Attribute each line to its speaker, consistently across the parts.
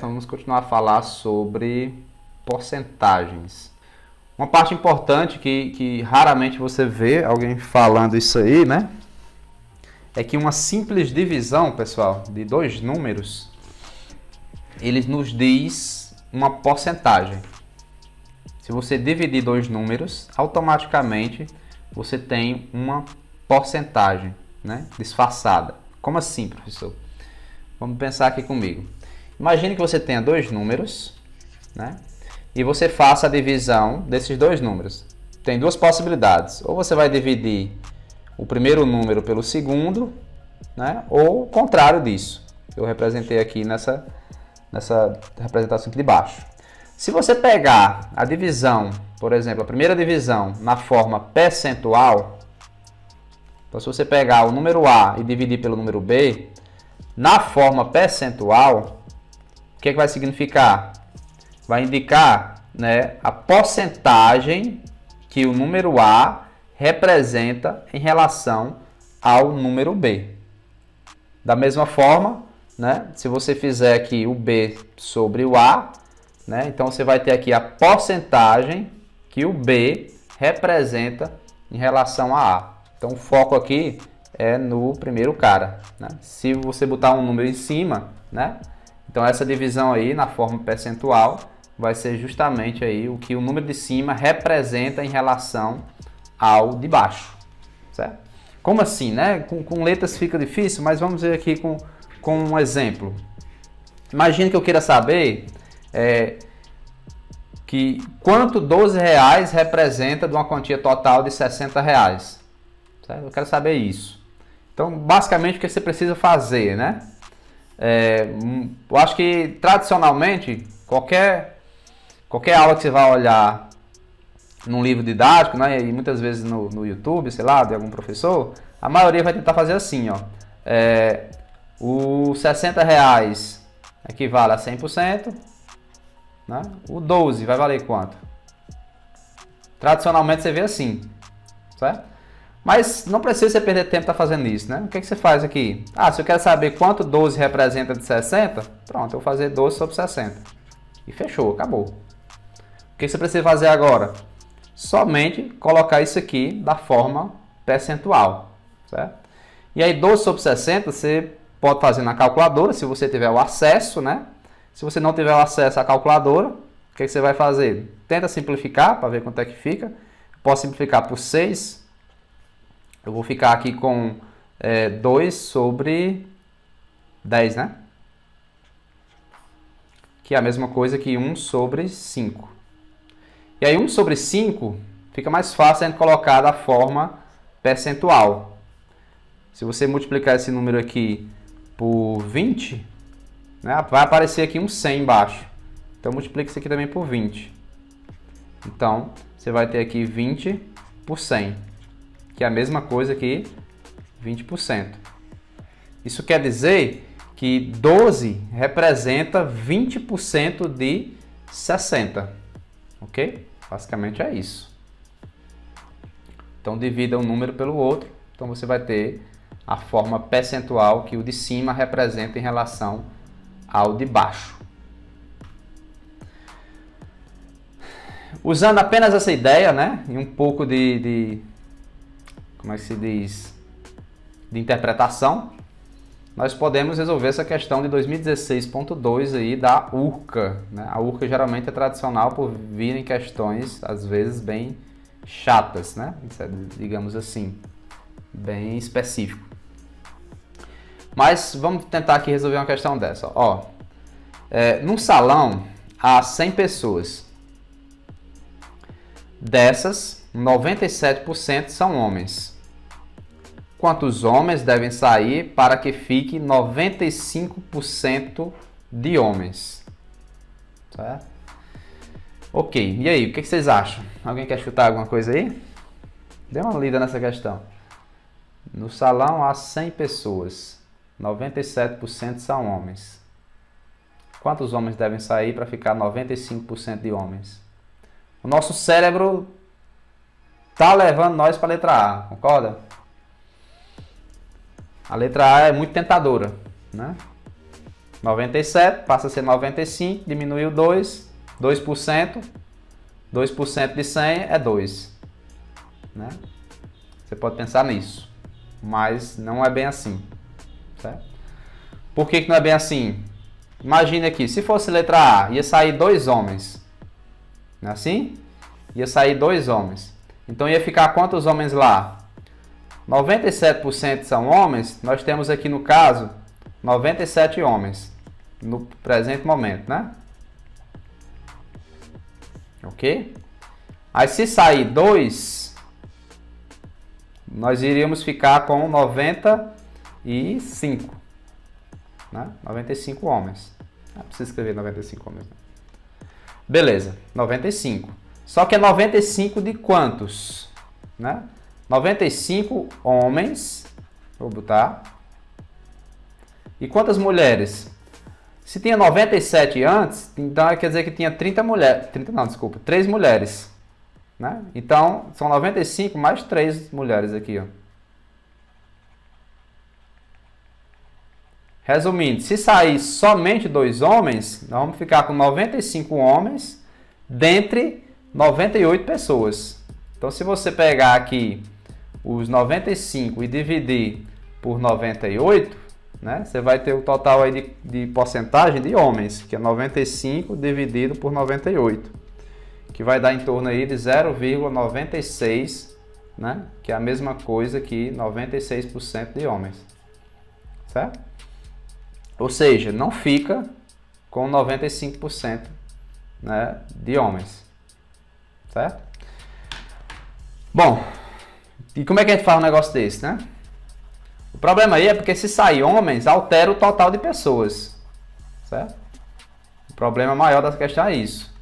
Speaker 1: vamos continuar a falar sobre porcentagens. Uma parte importante que raramente você vê alguém falando isso aí, né? É que uma simples divisão, pessoal, de dois números, ele nos diz uma porcentagem. Se você dividir dois números, automaticamente você tem uma porcentagem, né, disfarçada. Como assim, professor? Vamos pensar aqui comigo. Imagine que você tenha dois números, né, e você faça a divisão desses dois números. Tem duas possibilidades. Ou você vai dividir o primeiro número pelo segundo, né, ou o contrário disso. Eu representei aqui nessa representação aqui de baixo. Se você pegar a divisão, por exemplo, a primeira divisão na forma percentual, então se você pegar o número A e dividir pelo número B, na forma percentual, o que vai significar? Vai indicar, né, a porcentagem que o número A representa em relação ao número B. Da mesma forma, né, se você fizer aqui o B sobre o A, né, então você vai ter aqui a porcentagem que o B representa em relação a A. Então o foco aqui é no primeiro cara, né? Se você botar um número em cima, né, então essa divisão aí na forma percentual vai ser justamente aí o que o número de cima representa em relação ao de baixo, certo? Como assim, né? Com letras fica difícil, mas vamos ver aqui com um exemplo. Imagine que eu queira saber que quanto R$12 representa de uma quantia total de R$60, certo? Eu quero saber isso. Então, basicamente, o que você precisa fazer, né? Eu acho que, tradicionalmente, qualquer aula que você vai olhar num livro didático, né, e muitas vezes no YouTube, sei lá, de algum professor, a maioria vai tentar fazer assim, ó. O R$60 equivale a 100%, né? O 12 vai valer quanto? Tradicionalmente você vê assim, certo? Mas não precisa você perder tempo para fazendo isso, né? O que você faz aqui? Se eu quero saber quanto 12 representa de 60, pronto, eu vou fazer 12 sobre 60. E fechou, acabou. O que você precisa fazer agora? Somente colocar isso aqui da forma percentual, certo? E aí 12 sobre 60 você pode fazer na calculadora, se você tiver o acesso, né? Se você não tiver o acesso à calculadora, o que você vai fazer? Tenta simplificar para ver quanto é que fica. Posso simplificar por 6. Eu vou ficar aqui com 2 sobre 10, né? Que é a mesma coisa que 1 sobre 5. E aí 1 sobre 5 fica mais fácil a gente colocar da forma percentual. Se você multiplicar esse número aqui por 20, né, vai aparecer aqui um 100 embaixo. Então multiplica isso aqui também por 20. Então você vai ter aqui 20 por 100, que é a mesma coisa que 20%. Isso quer dizer que 12 representa 20% de 60. Ok? Basicamente é isso. Então divida um número pelo outro. Então você vai ter a forma percentual que o de cima representa em relação ao de baixo. Usando apenas essa ideia, né, e um pouco como é que se diz, de interpretação, nós podemos resolver essa questão de 2016.2 aí da URCA, né? A URCA geralmente é tradicional por vir em questões, às vezes, bem chatas, né? Digamos assim, bem específico. Mas vamos tentar aqui resolver uma questão dessa. Num salão há 100 pessoas. Dessas, 97% são homens. Quantos homens devem sair para que fique 95% de homens? Certo? Ok, e aí, o que vocês acham? Alguém quer chutar alguma coisa aí? Dê uma lida nessa questão. No salão há 100 pessoas, 97% são homens. Quantos homens devem sair para ficar 95% de homens? O nosso cérebro está levando nós para a letra A, concorda? A letra A é muito tentadora, né? 97 passa a ser 95, diminuiu 2, 2%. 2% de 100 é 2. Né? Você pode pensar nisso, mas não é bem assim. Certo? Por que não é bem assim? Imagine aqui, se fosse letra A, ia sair 2 homens. Não é assim? Ia sair 2 homens. Então ia ficar quantos homens lá? 97% são homens, nós temos aqui no caso 97 homens no presente momento, né? Ok? Aí se sair 2, nós iríamos ficar com 95, né? 95 homens. Não precisa escrever 95 homens. Não. Beleza, 95. Só que é 95 de quantos? Né? 95 homens, vou botar. E quantas mulheres? Se tinha 97 antes, então quer dizer que tinha 30 mulheres. 30 não, desculpa, 3 mulheres. Né? Então, são 95 mais 3 mulheres aqui. Ó. Resumindo, se sair somente 2 homens, nós vamos ficar com 95 homens dentre 98 pessoas. Então, se você pegar aqui os 95 e dividir por 98, né, você vai ter o total aí de porcentagem de homens, que é 95 dividido por 98, que vai dar em torno aí de 0,96, né, que é a mesma coisa que 96% de homens. Certo? Ou seja, não fica com 95%, né, de homens. Certo? Bom, e como é que a gente faz um negócio desse, né? O problema aí é porque se sair homens, altera o total de pessoas. Certo? O problema maior da questão é isso.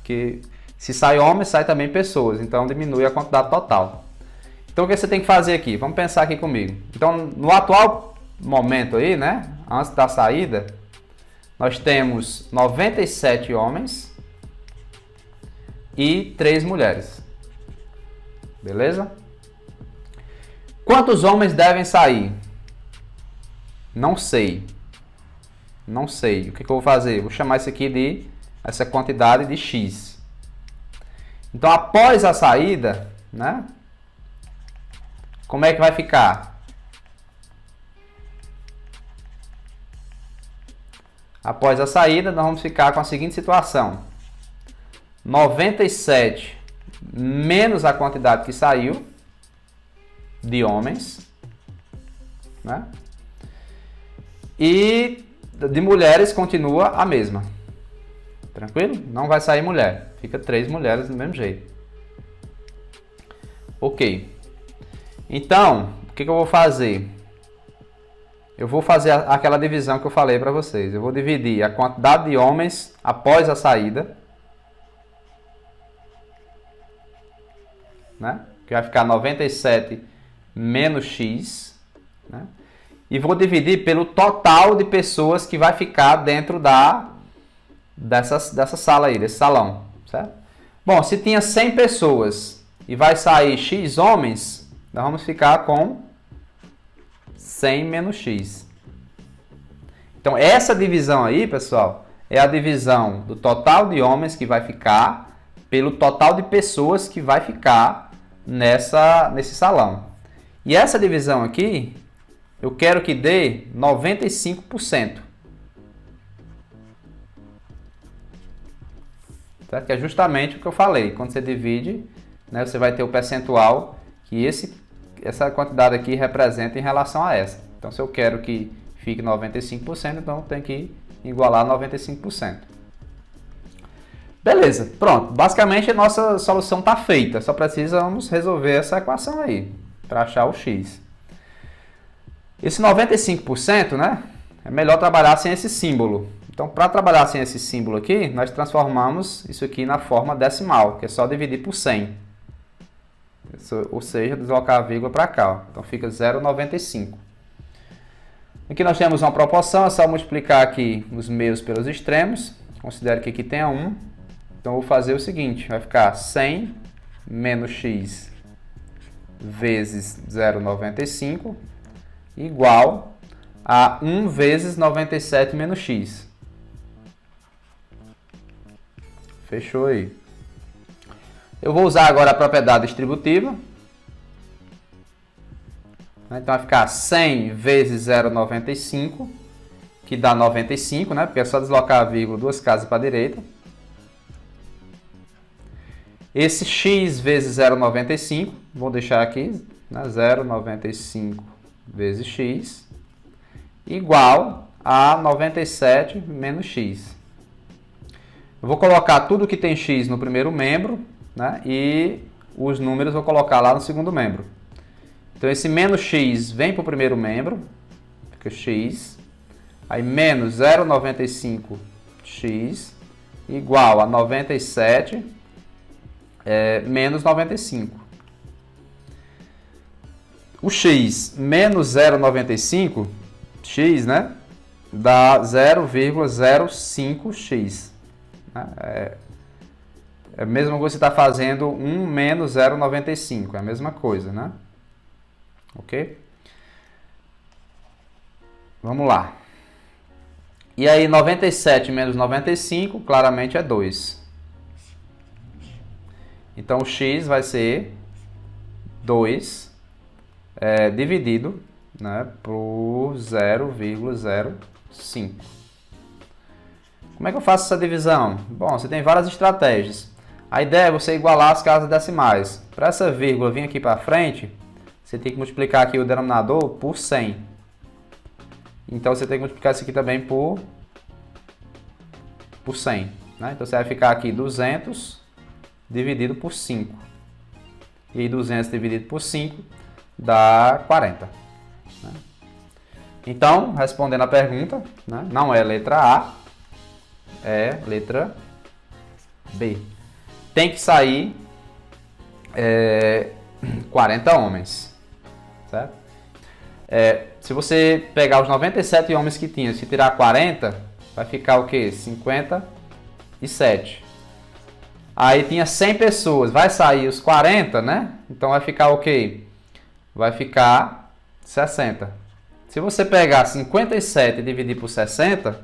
Speaker 1: Que se sai homens, sai também pessoas. Então diminui a quantidade total. Então o que você tem que fazer aqui? Vamos pensar aqui comigo. Então no atual momento aí, né? Antes da saída, nós temos 97 homens e 3 mulheres. Beleza? Quantos homens devem sair? Não sei. Não sei. O que eu vou fazer? Vou chamar isso aqui de essa quantidade de X. Então, após a saída, né? Como é que vai ficar? Após a saída, nós vamos ficar com a seguinte situação. 97 menos a quantidade que saiu de homens, né? E de mulheres continua a mesma. Tranquilo? Não vai sair mulher. Fica 3 mulheres do mesmo jeito. Ok. Então, o que eu vou fazer? Eu vou fazer aquela divisão que eu falei para vocês. Eu vou dividir a quantidade de homens após a saída, né? Que vai ficar 97 menos X, né? E vou dividir pelo total de pessoas que vai ficar dentro dessa sala aí, desse salão, certo? Bom, se tinha 100 pessoas e vai sair X homens, nós vamos ficar com 100 menos X. Então, essa divisão aí, pessoal, é a divisão do total de homens que vai ficar pelo total de pessoas que vai ficar nesse salão. E essa divisão aqui, eu quero que dê 95%. Certo? Que é justamente o que eu falei. Quando você divide, né, você vai ter o percentual que essa quantidade aqui representa em relação a essa. Então, se eu quero que fique 95%, então tem que igualar 95%. Beleza, pronto. Basicamente, a nossa solução está feita. Só precisamos resolver essa equação aí, para achar o x. Esse 95%, né, é melhor trabalhar sem esse símbolo. Então, para trabalhar sem esse símbolo aqui, nós transformamos isso aqui na forma decimal, que é só dividir por 100. Ou seja, deslocar a vírgula para cá. Ó. Então, fica 0,95. Aqui nós temos uma proporção, é só multiplicar aqui os meios pelos extremos. Considere que aqui tenha 1. Então, eu vou fazer o seguinte, vai ficar 100 menos x vezes 0,95 igual a 1 vezes 97 menos x. Fechou aí. Eu vou usar agora a propriedade distributiva. Então vai ficar 100 vezes 0,95, que dá 95, né? Porque é só deslocar a vírgula duas casas para a direita. Esse x vezes 0,95, vou deixar aqui, né? 0,95 vezes x, igual a 97 menos x. Eu vou colocar tudo que tem x no primeiro membro, né? E os números eu vou colocar lá no segundo membro. Então esse menos x vem para o primeiro membro, fica x, aí menos 0,95x igual a 97 menos 95. O x menos 0,95x, né, dá 0,05x. É a mesma coisa que você está fazendo 1 menos 0,95, é a mesma coisa, né? Ok? Vamos lá. E aí 97 menos 95, claramente é 2. Então o x vai ser 2 dividido, né, por 0,05. Como é que eu faço essa divisão? Bom, você tem várias estratégias. A ideia é você igualar as casas decimais. Para essa vírgula vir aqui para frente, você tem que multiplicar aqui o denominador por 100. Então você tem que multiplicar isso aqui também por 100. Né? Então você vai ficar aqui 200 dividido por 5. E aí 200 dividido por 5 dá 40. Né? Então, respondendo a pergunta, né? Não é letra A, é letra B. Tem que sair 40 homens. Certo? Se você pegar os 97 homens que tinha, se tirar 40, vai ficar o quê? 57. Aí tinha 100 pessoas, vai sair os 40, né? Então vai ficar o quê? Vai ficar 60. Se você pegar 57 e dividir por 60,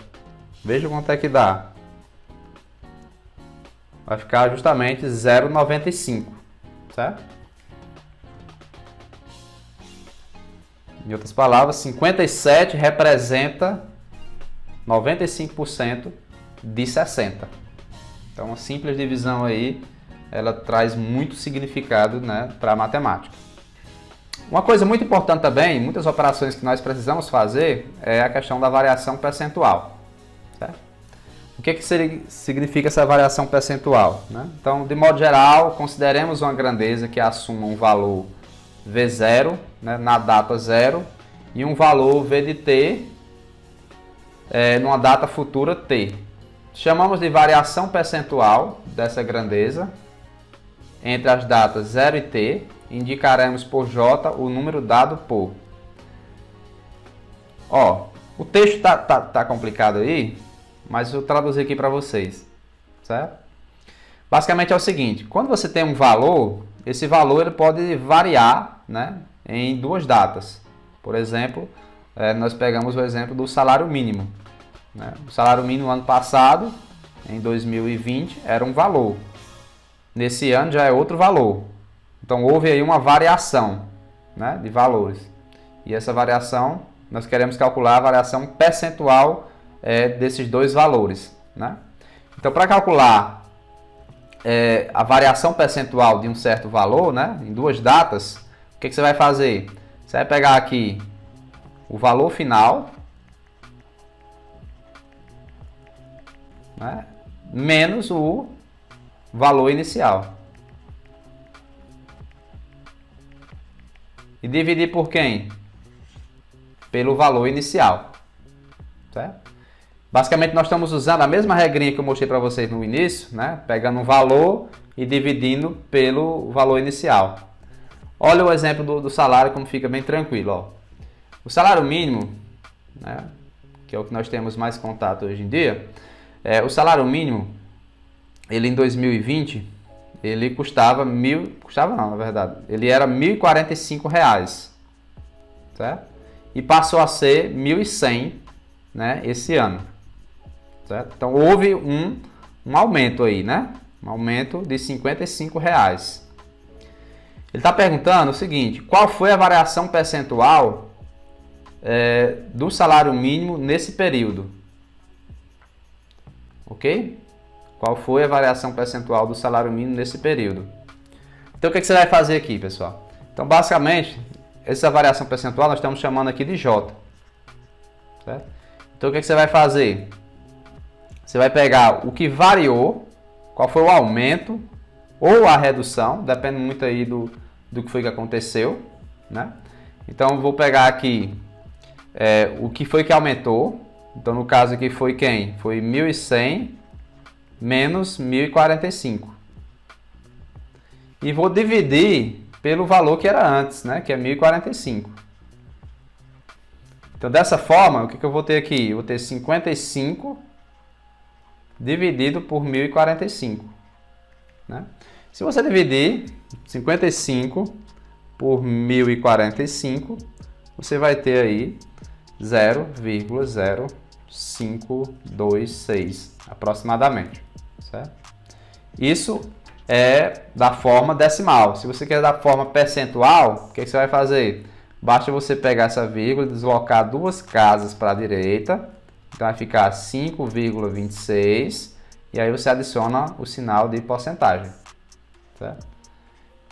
Speaker 1: veja quanto é que dá. Vai ficar justamente 0,95, certo? Em outras palavras, 57 representa 95% de 60. Então, uma simples divisão aí, ela traz muito significado, né, para a matemática. Uma coisa muito importante também, muitas operações que nós precisamos fazer, é a questão da variação percentual. Certo? O que significa essa variação percentual? Né? Então, de modo geral, consideremos uma grandeza que assuma um valor V0, né, na data 0, e um valor V de t numa data futura t. Chamamos de variação percentual dessa grandeza entre as datas 0 e t, indicaremos por J o número dado por. Ó, o texto tá complicado aí, mas eu traduzi aqui para vocês, certo? Basicamente é o seguinte, quando você tem um valor, esse valor ele pode variar, né, em duas datas. Por exemplo, nós pegamos o exemplo do salário mínimo. Né? O salário mínimo ano passado, em 2020, era um valor. Nesse ano já é outro valor. Então houve aí uma variação, né, de valores. E essa variação, nós queremos calcular a variação percentual desses dois valores. Né? Então para calcular a variação percentual de um certo valor, né, em duas datas, o que você vai fazer? Você vai pegar aqui o valor final, né, menos o valor inicial. E dividir por quem? Pelo valor inicial. Certo? Basicamente, nós estamos usando a mesma regrinha que eu mostrei para vocês no início, né? Pegando um valor e dividindo pelo valor inicial. Olha o exemplo do salário, como fica bem tranquilo. Ó. O salário mínimo, né, que é o que nós temos mais contato hoje em dia, o salário mínimo, ele em 2020, ele custava ele era R$ 1.045, certo? e passou a ser 1.100, né, esse ano. Certo? Então houve um aumento aí, né? Um aumento de R$55. Ele está perguntando o seguinte: qual foi a variação percentual do salário mínimo nesse período? Ok? Qual foi a variação percentual do salário mínimo nesse período? Então o que você vai fazer aqui, pessoal? Então basicamente, essa variação percentual nós estamos chamando aqui de J. Certo? Então o que você vai fazer? Você vai pegar o que variou, qual foi o aumento ou a redução, depende muito aí do que foi que aconteceu, né? Então vou pegar aqui o que foi que aumentou. Então no caso aqui foi quem? Foi 1.100 menos 1.045. E vou dividir pelo valor que era antes, né? Que é 1.045. Então dessa forma, o que eu vou ter aqui? Eu vou ter 55 dividido por 1.045. Né? Se você dividir 55 por 1.045, você vai ter aí 0,0526 aproximadamente. Certo? Isso é da forma decimal. Se você quer da forma percentual, o que você vai fazer? Basta você pegar essa vírgula e deslocar duas casas para a direita. Então vai ficar 5,26 e aí você adiciona o sinal de porcentagem. Certo?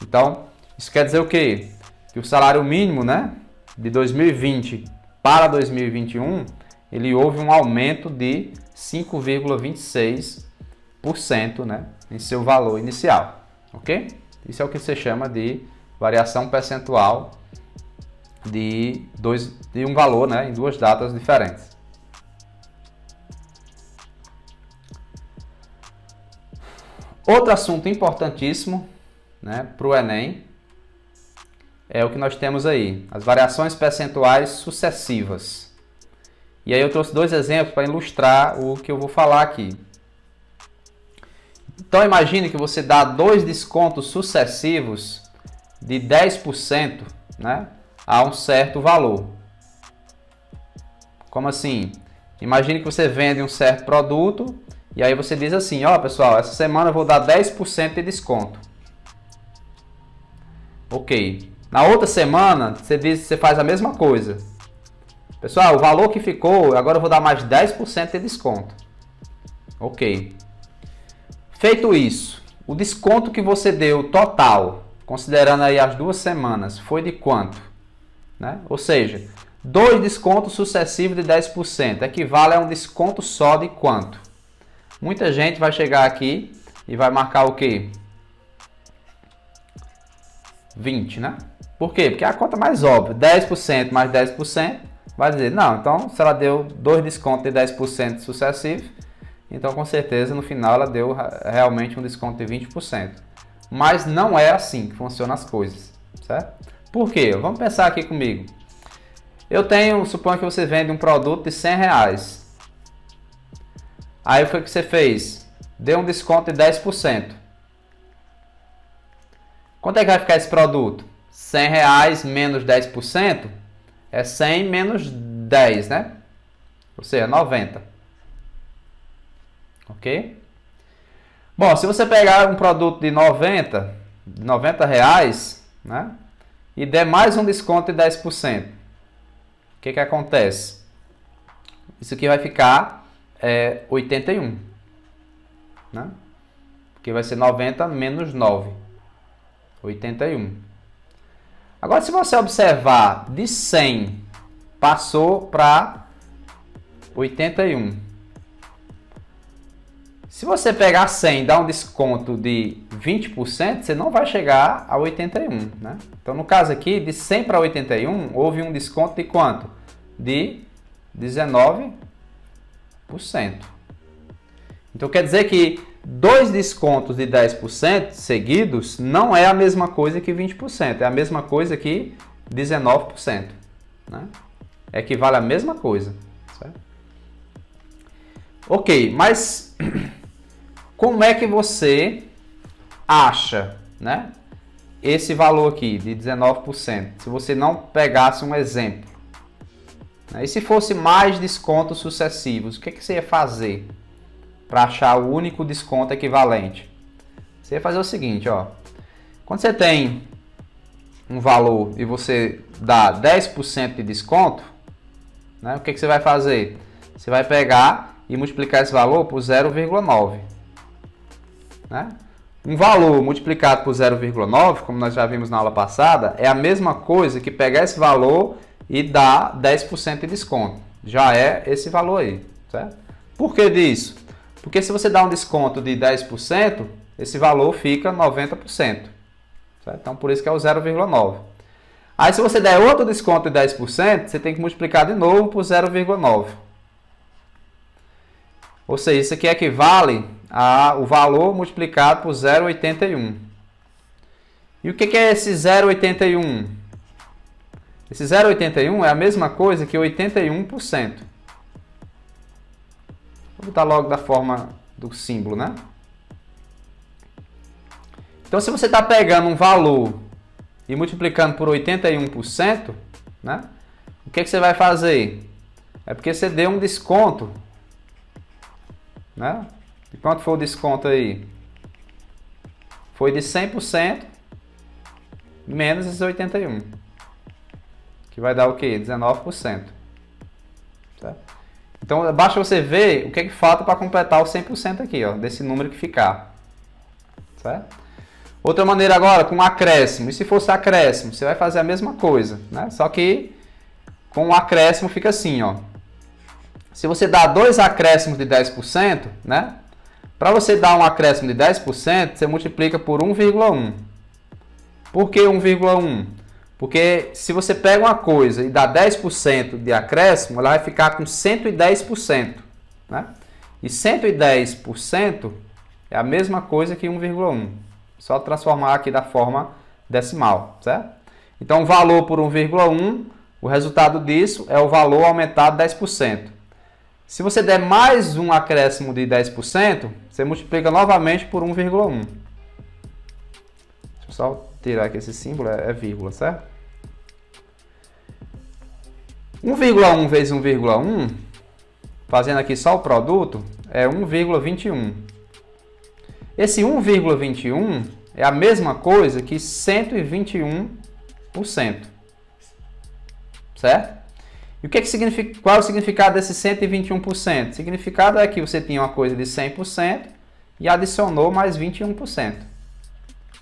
Speaker 1: Então, isso quer dizer o quê? Que o salário mínimo, né, de 2020 para 2021, ele houve um aumento de 5,26%, né, em seu valor inicial. Ok? Isso é o que se chama de variação percentual de um valor, né, em duas datas diferentes. Outro assunto importantíssimo, né, para o Enem é o que nós temos aí, as variações percentuais sucessivas. E aí eu trouxe dois exemplos para ilustrar o que eu vou falar aqui. Então imagine que você dá dois descontos sucessivos de 10%, né, a um certo valor. Como assim? Imagine que você vende um certo produto e aí você diz assim: ó, pessoal, essa semana eu vou dar 10% de desconto. Ok. Na outra semana, você faz a mesma coisa. Pessoal, o valor que ficou, agora eu vou dar mais 10% de desconto. Ok. Feito isso, o desconto que você deu total, considerando aí as 2 semanas, foi de quanto? Né? Ou seja, 2 descontos sucessivos de 10% equivale a um desconto só de quanto? Muita gente vai chegar aqui e vai marcar o quê? 20, né? Por quê? Porque é a conta mais óbvia. 10% mais 10% vai dizer, não, então se ela deu 2 descontos de 10% sucessivos, então com certeza no final ela deu realmente um desconto de 20%. Mas não é assim que funcionam as coisas, certo? Por quê? Vamos pensar aqui comigo. Suponho que você vende um produto de R$100. Aí foi o que você fez? Deu um desconto de 10%. Quanto é que vai ficar esse produto? R$100 menos 10% é 100 menos 10, né? Ou seja, 90. Ok? Bom, se você pegar um produto de 90 reais, né? E der mais um desconto de 10%, o que acontece? Isso aqui vai ficar 81, né? Porque vai ser 90 menos 9, 81. Agora, se você observar, de 100 passou para 81. Se você pegar 100 e dar um desconto de 20%, você não vai chegar a 81, né? Então, no caso aqui, de 100 para 81, houve um desconto de quanto? De 19%. Então, quer dizer que 2 descontos de 10% seguidos não é a mesma coisa que 20%. É a mesma coisa que 19%. Né? Equivale à mesma coisa. Certo? Ok, mas como é que você acha, né, esse valor aqui de 19%? Se você não pegasse um exemplo. E se fosse mais descontos sucessivos, o que você ia fazer para achar o único desconto equivalente? Você ia fazer o seguinte, ó. Quando você tem um valor e você dá 10% de desconto, né, o que você vai fazer? Você vai pegar e multiplicar esse valor por 0,9. Né? Um valor multiplicado por 0,9, como nós já vimos na aula passada, é a mesma coisa que pegar esse valor e dar 10% de desconto. Já é esse valor aí. Certo? Por que disso? Porque se você dá um desconto de 10%, esse valor fica 90%. Certo? Então, por isso que é o 0,9. Aí, se você der outro desconto de 10%, você tem que multiplicar de novo por 0,9. Ou seja, isso aqui equivale ao valor multiplicado por 0,81. E o que é esse 0,81? Esse 0,81 é a mesma coisa que 81%. Vou botar logo da forma do símbolo, né? Então, se você está pegando um valor e multiplicando por 81%, né? O que você vai fazer? É porque você deu um desconto, né? E quanto foi o desconto aí? Foi de 100% menos esses 81%. Que vai dar o quê? 19%. Certo? Então, basta você ver o que falta para completar o 100% aqui, ó, desse número que ficar. Certo? Outra maneira agora, com acréscimo. E se fosse acréscimo, você vai fazer a mesma coisa, né? Só que com o acréscimo fica assim, ó. Se você dá dois acréscimos de 10%, né? Para você dar um acréscimo de 10%, você multiplica por 1,1. Por que 1,1? Porque se você pega uma coisa e dá 10% de acréscimo, ela vai ficar com 110%. Né? E 110% é a mesma coisa que 1,1. Só transformar aqui da forma decimal. Certo? Então, o valor por 1,1, o resultado disso é o valor aumentado 10%. Se você der mais um acréscimo de 10%, você multiplica novamente por 1,1. Deixa eu só tirar aqui esse símbolo, é vírgula, certo? 1,1 vezes 1,1, fazendo aqui só o produto, é 1,21. Esse 1,21 é a mesma coisa que 121%. Certo? E o que significa, qual é o significado desse 121%? O significado é que você tinha uma coisa de 100% e adicionou mais 21%.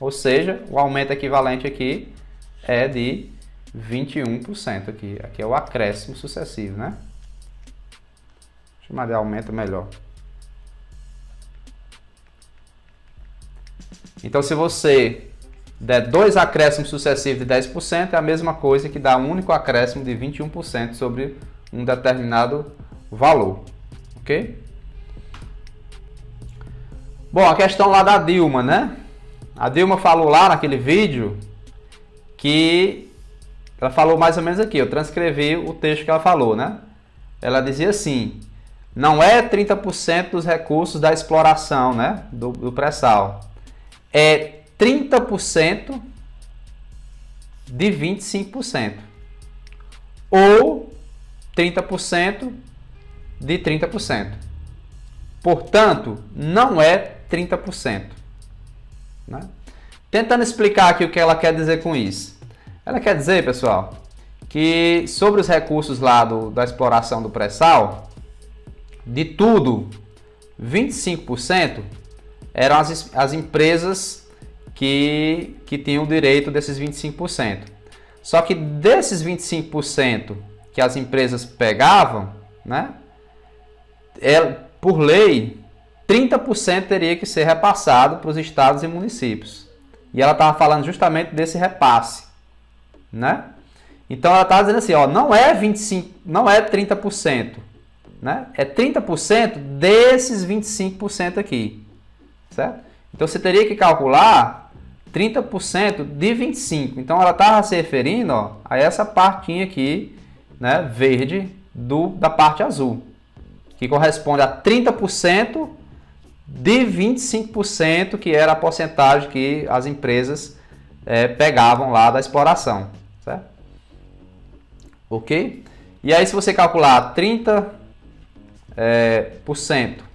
Speaker 1: Ou seja, o aumento equivalente aqui é de 21% aqui. Aqui é o acréscimo sucessivo, né? Vou chamar de aumento melhor. Então, se você der dois acréscimos sucessivos de 10%, é a mesma coisa que dar um único acréscimo de 21% sobre um determinado valor. Ok? Bom, a questão lá da Dilma, né? A Dilma falou lá naquele vídeo que ela falou mais ou menos aqui, eu transcrevi o texto que ela falou, né? Ela dizia assim: não é 30% dos recursos da exploração, né? do pré-sal. É 30% de 25%. Ou 30% de 30%. Portanto, não é 30%. Né? Tentando explicar aqui o que ela quer dizer com isso. Ela quer dizer, pessoal, que sobre os recursos lá da exploração do pré-sal, de tudo, 25% eram as empresas que tinham o direito desses 25%. Só que desses 25% que as empresas pegavam, né, por lei, 30% teria que ser repassado para os estados e municípios. E ela estava falando justamente desse repasse. Né? Então ela estava dizendo assim, ó, não é 30%. Né? É 30% desses 25% aqui. Certo? Então você teria que calcular 30% de 25%. Então ela estava se referindo, ó, a essa partinha aqui, né, verde da parte azul, que corresponde a 30% de 25%, que era a porcentagem que as empresas pegavam lá da exploração. Certo? Ok? E aí se você calcular 30%,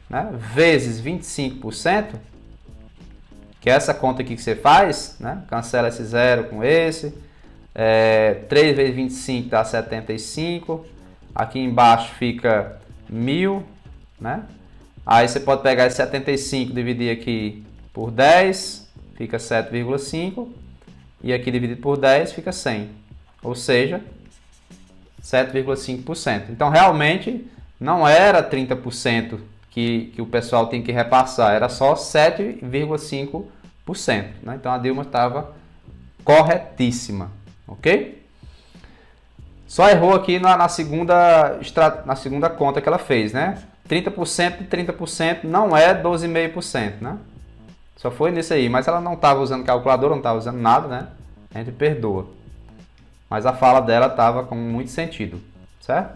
Speaker 1: né, vezes 25%, que é essa conta aqui que você faz, né, cancela esse zero com esse, 3 vezes 25 dá 75, aqui embaixo fica 1000, né? Aí você pode pegar esse 75 e dividir aqui por 10, fica 7,5, e aqui dividido por 10 fica 100, ou seja, 7,5%. Então realmente não era 30% que o pessoal tem que repassar, era só 7,5%, né? Então a Dilma estava corretíssima, ok? Só errou aqui na segunda conta que ela fez, né? 30% de 30% não é 12,5%, né? Só foi nisso aí, mas ela não estava usando calculadora, não estava usando nada, né? A gente perdoa. Mas a fala dela estava com muito sentido, certo?